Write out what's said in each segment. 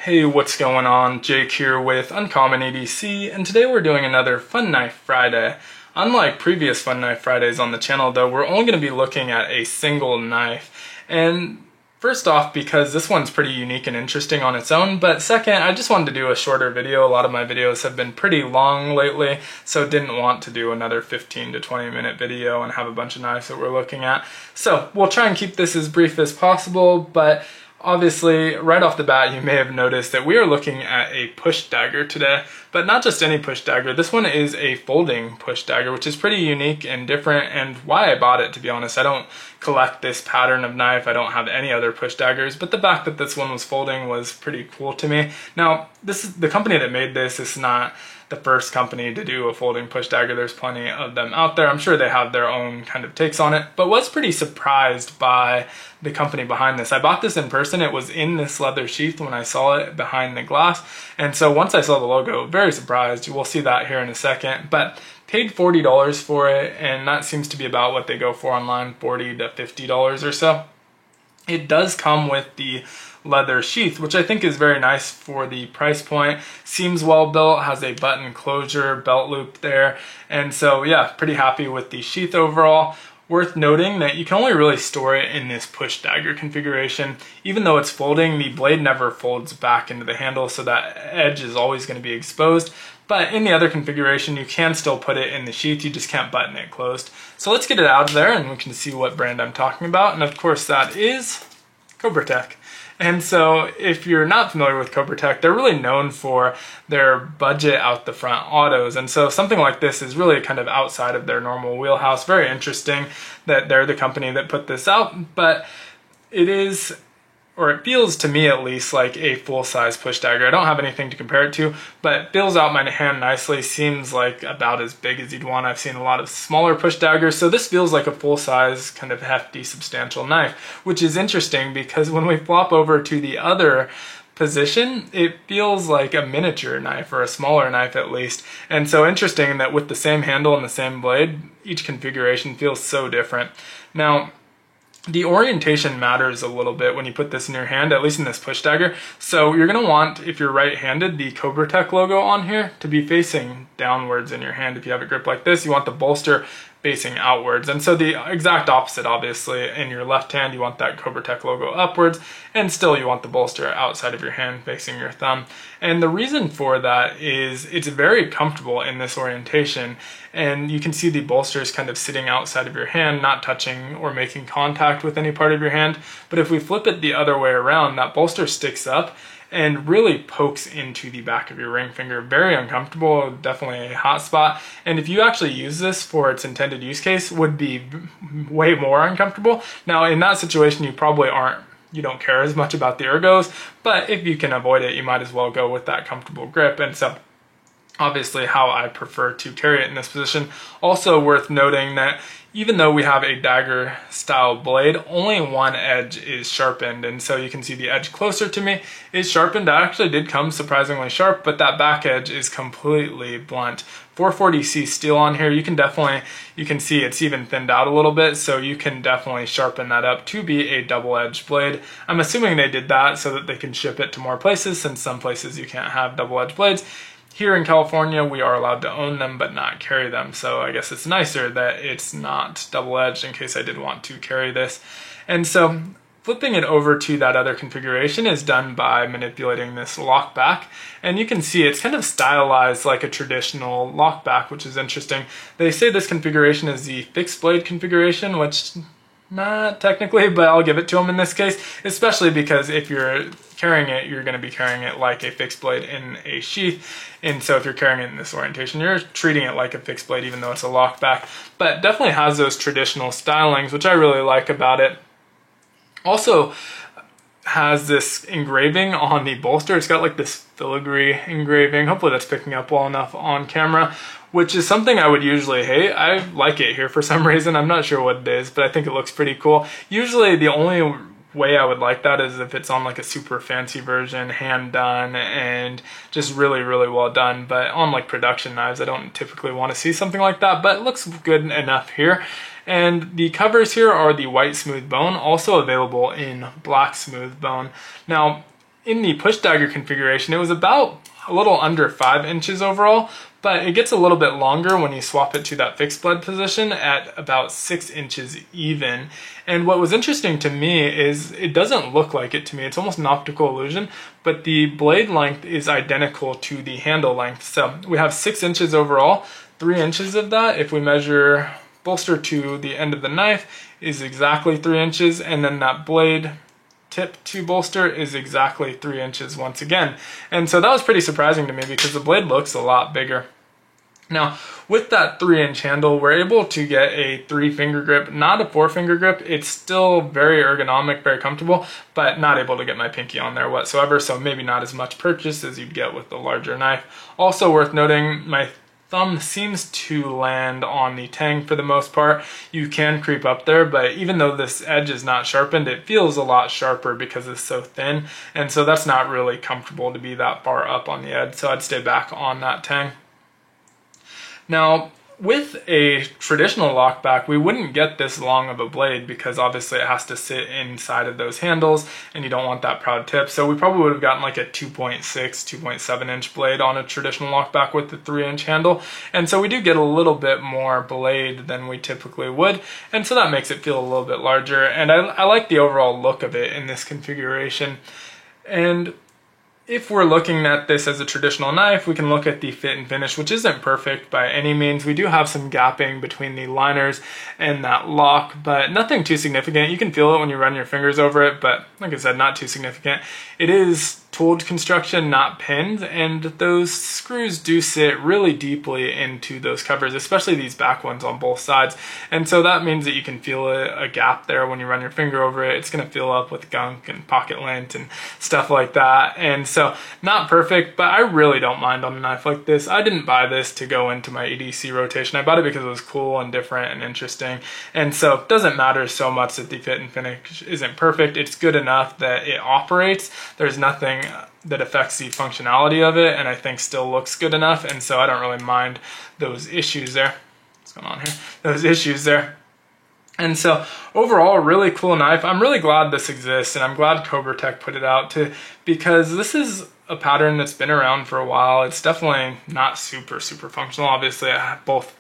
Hey, what's going on? Jake here with Uncommon EDC, and today we're doing another Fun Knife Friday. Unlike previous Fun Knife Fridays on the channel though, we're only going to be looking at a single knife. And first off, because this one's pretty unique and interesting on its own, but second, I just wanted to do a shorter video. A lot of my videos have been pretty long lately, so didn't want to do another 15 to 20 minute video and have a bunch of knives that we're looking at. So we'll try and keep this as brief as possible, but obviously, right off the bat, you may have noticed that we are looking at a push dagger today, but not just any push dagger. This one is a folding push dagger, which is pretty unique and different, and why I bought it, to be honest. I don't collect this pattern of knife. I don't have any other push daggers, but the fact that this one was folding was pretty cool to me. Now, this is the company that made this. It's not the first company to do a folding push dagger. There's plenty of them out there. I'm sure they have their own kind of takes on it, but was pretty surprised by the company behind this. I bought this in person. It was in this leather sheath when I saw it behind the glass, and so once I saw the logo, very surprised. We'll see that here in a second, but paid $40 for it, and that seems to be about what they go for online, $40 to $50 or so. It does come with the leather sheath, which I think is very nice for the price point. Seems well built, has a button closure, belt loop there, and so yeah, pretty happy with the sheath overall. Worth noting that you can only really store it in this push dagger configuration. Even though it's folding, the blade never folds back into the handle, so that edge is always going to be exposed. But in the other configuration, you can still put it in the sheath, you just can't button it closed. So let's get it out of there and we can see what brand I'm talking about. And of course that is Cobra-Tech. And so if you're not familiar with Cobra-Tech, they're really known for their budget out the front autos. And so something like this is really kind of outside of their normal wheelhouse. Very interesting that they're the company that put this out, but it is, or it feels to me at least, like a full-size push dagger. I don't have anything to compare it to, but it fills out my hand nicely. Seems like about as big as you'd want. I've seen a lot of smaller push daggers, so this feels like a full-size, kind of hefty, substantial knife, which is interesting because when we flop over to the other position, it feels like a miniature knife, or a smaller knife at least. And so interesting that with the same handle and the same blade, each configuration feels so different. Now, the orientation matters a little bit when you put this in your hand, at least in this push dagger. So you're going to want, if you're right-handed, the Cobra-Tech logo on here to be facing downwards in your hand. If you have a grip like this, you want the bolster facing outwards. And so the exact opposite, obviously, in your left hand, you want that Cobra-Tech logo upwards, and still you want the bolster outside of your hand facing your thumb. And the reason for that is it's very comfortable in this orientation, and you can see the bolsters kind of sitting outside of your hand, not touching or making contact with any part of your hand. But if we flip it the other way around, that bolster sticks up and really pokes into the back of your ring finger. Very uncomfortable, definitely a hot spot. And if you actually use this for its intended use case, would be way more uncomfortable. Now in that situation, you don't care as much about the ergos, but if you can avoid it, you might as well go with that comfortable grip. And so obviously how I prefer to carry it in this position. Also worth noting that even though we have a dagger style blade, only one edge is sharpened, and so you can see the edge closer to me is sharpened. That actually did come surprisingly sharp, but that back edge is completely blunt. 440C steel on here, you can see it's even thinned out a little bit, so you can definitely sharpen that up to be a double-edged blade. I'm assuming they did that so that they can ship it to more places, since some places you can't have double-edged blades. Here in California, we are allowed to own them but not carry them, so I guess it's nicer that it's not double-edged in case I did want to carry this. And so flipping it over to that other configuration is done by manipulating this lock back, and you can see it's kind of stylized like a traditional lock back, which is interesting. They say this configuration is the fixed blade configuration, which not technically, but I'll give it to them in this case, especially because if you're carrying it, you're going to be carrying it like a fixed blade in a sheath. And so if you're carrying it in this orientation, you're treating it like a fixed blade, even though it's a lock back. But definitely has those traditional stylings, which I really like about it. Also has this engraving on the bolster. It's got like this filigree engraving. Hopefully that's picking up well enough on camera, which is something I would usually hate. I like it here for some reason. I'm not sure what it is, but I think it looks pretty cool. Usually the only way I would like that is if it's on like a super fancy version, hand done, and just really, really well done. But on like production knives, I don't typically want to see something like that, but it looks good enough here. And the covers here are the white smooth bone, also available in black smooth bone. Now, in the push dagger configuration, it was about a little under 5 inches overall, but it gets a little bit longer when you swap it to that fixed blade position at about 6 inches even. And what was interesting to me is it doesn't look like it to me. It's almost an optical illusion, but the blade length is identical to the handle length. So we have 6 inches overall. 3 inches of that, if we measure bolster to the end of the knife, is exactly 3 inches, and then that blade tip to bolster is exactly 3 inches once again. And so that was pretty surprising to me because the blade looks a lot bigger. Now, with that 3-inch handle, we're able to get a 3-finger grip, not a 4-finger grip. It's still very ergonomic, very comfortable, but not able to get my pinky on there whatsoever, so maybe not as much purchase as you'd get with the larger knife. Also worth noting, my thumb seems to land on the tang for the most part. You can creep up there, but even though this edge is not sharpened, it feels a lot sharper because it's so thin, and so that's not really comfortable to be that far up on the edge, so I'd stay back on that tang. Now, with a traditional lockback, we wouldn't get this long of a blade because obviously it has to sit inside of those handles and you don't want that proud tip. So we probably would have gotten like a 2.6, 2.7 inch blade on a traditional lockback with the 3-inch handle. And so we do get a little bit more blade than we typically would. And so that makes it feel a little bit larger. And I like the overall look of it in this configuration. And if we're looking at this as a traditional knife, we can look at the fit and finish, which isn't perfect by any means. We do have some gapping between the liners and that lock, but nothing too significant. You can feel it when you run your fingers over it, but like I said, not too significant. It is tooled construction, not pinned, and those screws do sit really deeply into those covers, especially these back ones on both sides. And so that means that you can feel a gap there when you run your finger over it. It's gonna fill up with gunk and pocket lint and stuff like that. And so not perfect, but I really don't mind on a knife like this. I didn't buy this to go into my EDC rotation. I bought it because it was cool and different and interesting. And so it doesn't matter so much that the fit and finish isn't perfect. It's good enough that it operates. There's nothing that affects the functionality of it, and I think still looks good enough, and so I don't really mind those issues there. What's going on here? Those issues there. And so overall, really cool knife. I'm really glad this exists, and I'm glad Cobra Tech put it out because this is a pattern that's been around for a while. It's definitely not super functional. Obviously, both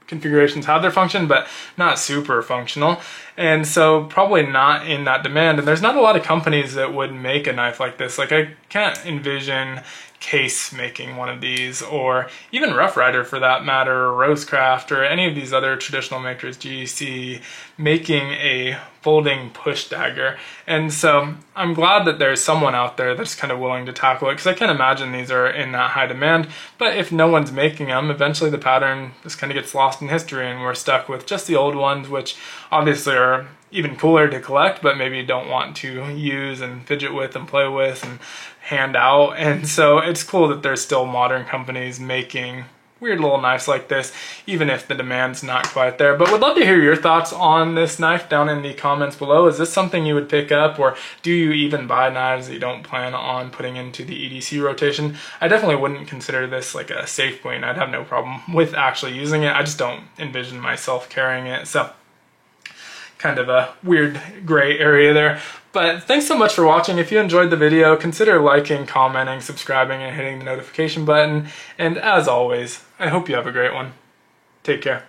configurations have their function, but not super functional. And so probably not in that demand. And there's not a lot of companies that would make a knife like this. Like I can't envision Case making one of these, or even Rough Rider for that matter, or Rosecraft, or any of these other traditional makers, GEC, making a folding push dagger. And so I'm glad that there's someone out there that's kind of willing to tackle it, because I can't imagine these are in that high demand. But if no one's making them, eventually the pattern just kind of gets lost in history and we're stuck with just the old ones, which obviously are even cooler to collect, but maybe don't want to use and fidget with and play with and hand out. And so it's cool that there's still modern companies making weird little knives like this, even if the demand's not quite there. But would love to hear your thoughts on this knife down in the comments below. Is this something you would pick up, or do you even buy knives that you don't plan on putting into the EDC rotation? I definitely wouldn't consider this like a safe queen. I'd have no problem with actually using it. I just don't envision myself carrying it. So kind of a weird gray area there. But thanks so much for watching. If you enjoyed the video, consider liking, commenting, subscribing, and hitting the notification button. And as always, I hope you have a great one. Take care.